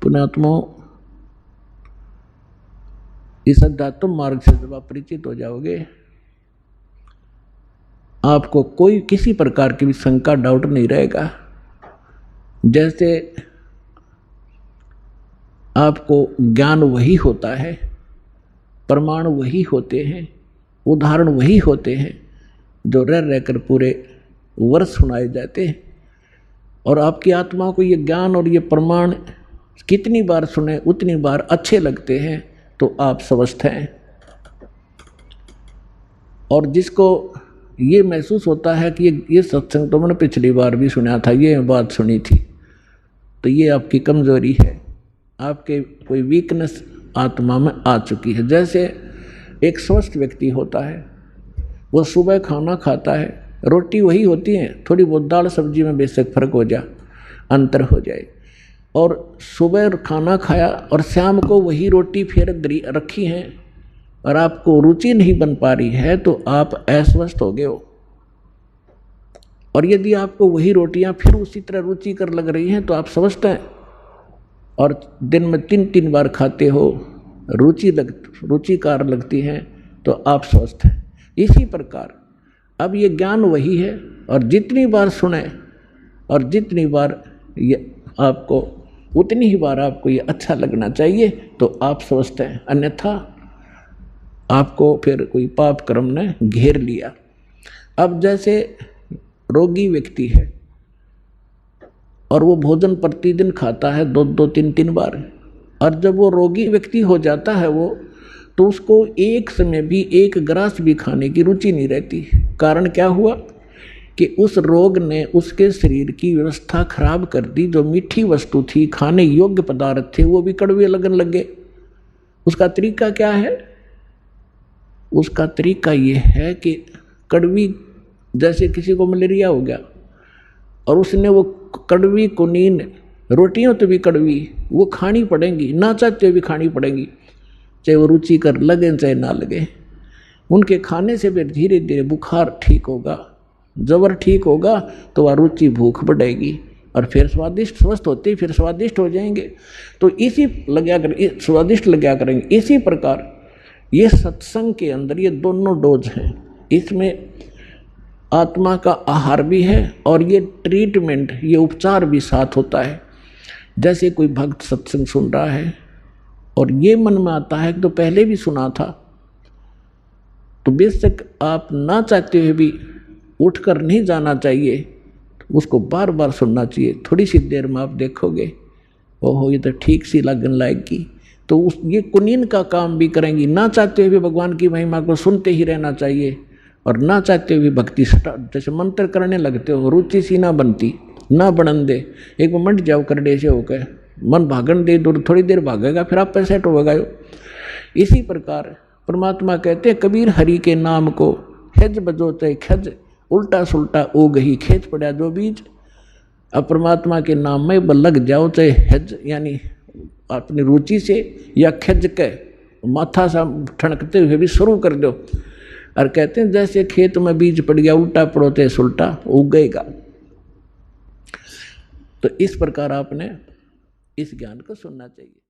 पुण्यात्माओं, इस अध्यात्म मार्ग से जब आप परिचित हो जाओगे, आपको कोई किसी प्रकार की भी शंका डाउट नहीं रहेगा। जैसे आपको ज्ञान वही होता है, प्रमाण वही होते हैं, उदाहरण वही होते हैं जो रह रहकर पूरे वर्ष सुनाए जाते हैं। और आपकी आत्मा को ये ज्ञान और ये प्रमाण कितनी बार सुने उतनी बार अच्छे लगते हैं, तो आप स्वस्थ हैं। और जिसको ये महसूस होता है कि ये सत्संग तो मैंने पिछली बार भी सुना था, ये बात सुनी थी, तो ये आपकी कमजोरी है, आपके कोई वीकनेस आत्मा में आ चुकी है। जैसे एक स्वस्थ व्यक्ति होता है, वो सुबह खाना खाता है, रोटी वही होती है, थोड़ी बहुत दाल सब्जी में बेशक फर्क हो जाए, अंतर हो जाए, और सुबह खाना खाया और शाम को वही रोटी फिर रखी है और आपको रुचि नहीं बन पा रही है, तो आप अस्वस्थ हो गए हो। और यदि आपको वही रोटियां फिर उसी तरह रुचिकर लग रही हैं, तो आप स्वस्थ हैं। और दिन में 3-3 बार खाते हो, रुचिकार लगती हैं, तो आप स्वस्थ हैं। इसी प्रकार अब ये ज्ञान वही है, और जितनी बार सुने और जितनी बार ये आपको उतनी ही बार आपको ये अच्छा लगना चाहिए, तो आप स्वस्थ हैं। अन्यथा आपको फिर कोई पाप कर्म ने घेर लिया। अब जैसे रोगी व्यक्ति है और वो भोजन प्रतिदिन खाता है 2-2, 3-3 बार, और जब वो रोगी व्यक्ति हो जाता है वो, तो उसको एक समय भी एक ग्रास भी खाने की रुचि नहीं रहती। कारण क्या हुआ कि उस रोग ने उसके शरीर की व्यवस्था खराब कर दी। जो मीठी वस्तु थी, खाने योग्य पदार्थ थे, वो भी कड़वे लगने लगे। उसका तरीका क्या है? उसका तरीका ये है कि कड़वी, जैसे किसी को मलेरिया हो गया और उसने वो कड़वी कुनीन रोटियों तो भी कड़वी वो खानी पड़ेंगी, ना चाहते हुए भी खानी पड़ेंगी, चाहे वो रुचिकर लगे चाहे ना लगे। उनके खाने से फिर धीरे धीरे बुखार ठीक होगा, जबर ठीक होगा, तो वह रुचि भूख बढ़ेगी और फिर स्वादिष्ट, स्वस्थ होते फिर स्वादिष्ट हो जाएंगे। तो इसी स्वादिष्ट लगा करेंगे। इसी प्रकार ये सत्संग के अंदर ये दोनों डोज हैं। इसमें आत्मा का आहार भी है और ये ट्रीटमेंट, ये उपचार भी साथ होता है। जैसे कोई भक्त सत्संग सुन रहा है और ये मन में आता है कि तो पहले भी सुना था, तो बेशक आप ना चाहते हुए भी उठकर नहीं जाना चाहिए, उसको बार बार सुनना चाहिए। थोड़ी सी देर में आप देखोगे, ओहो ये तो ठीक सी लगन लाएगी, तो ये कुनीन का काम भी करेंगी। ना चाहते हुए भगवान की महिमा को सुनते ही रहना चाहिए, और ना चाहते हुए भक्ति जैसे मंत्र करने लगते हो, रुचि सी ना बनती, ना बनन दे, एक मिनट जाओ करडे से होकर मन भागन दे, दूर थोड़ी देर भागेगा, फिर आप सेट होगा। इसी प्रकार परमात्मा कहते हैं, कबीर हरि के नाम को खज बजोते खज, उल्टा सुल्टा ओ गही खेच पड़ा जो बीज। अब परमात्मा के नाम में लग जाओ, चाहे हज यानी अपनी रुचि से, या खज के माथा सा ठनकते हुए भी शुरू कर दो। और कहते हैं जैसे खेत में बीज पड़ गया, उल्टा पड़ोते सुल्टा उगेगा। तो इस प्रकार आपने इस ज्ञान को सुनना चाहिए।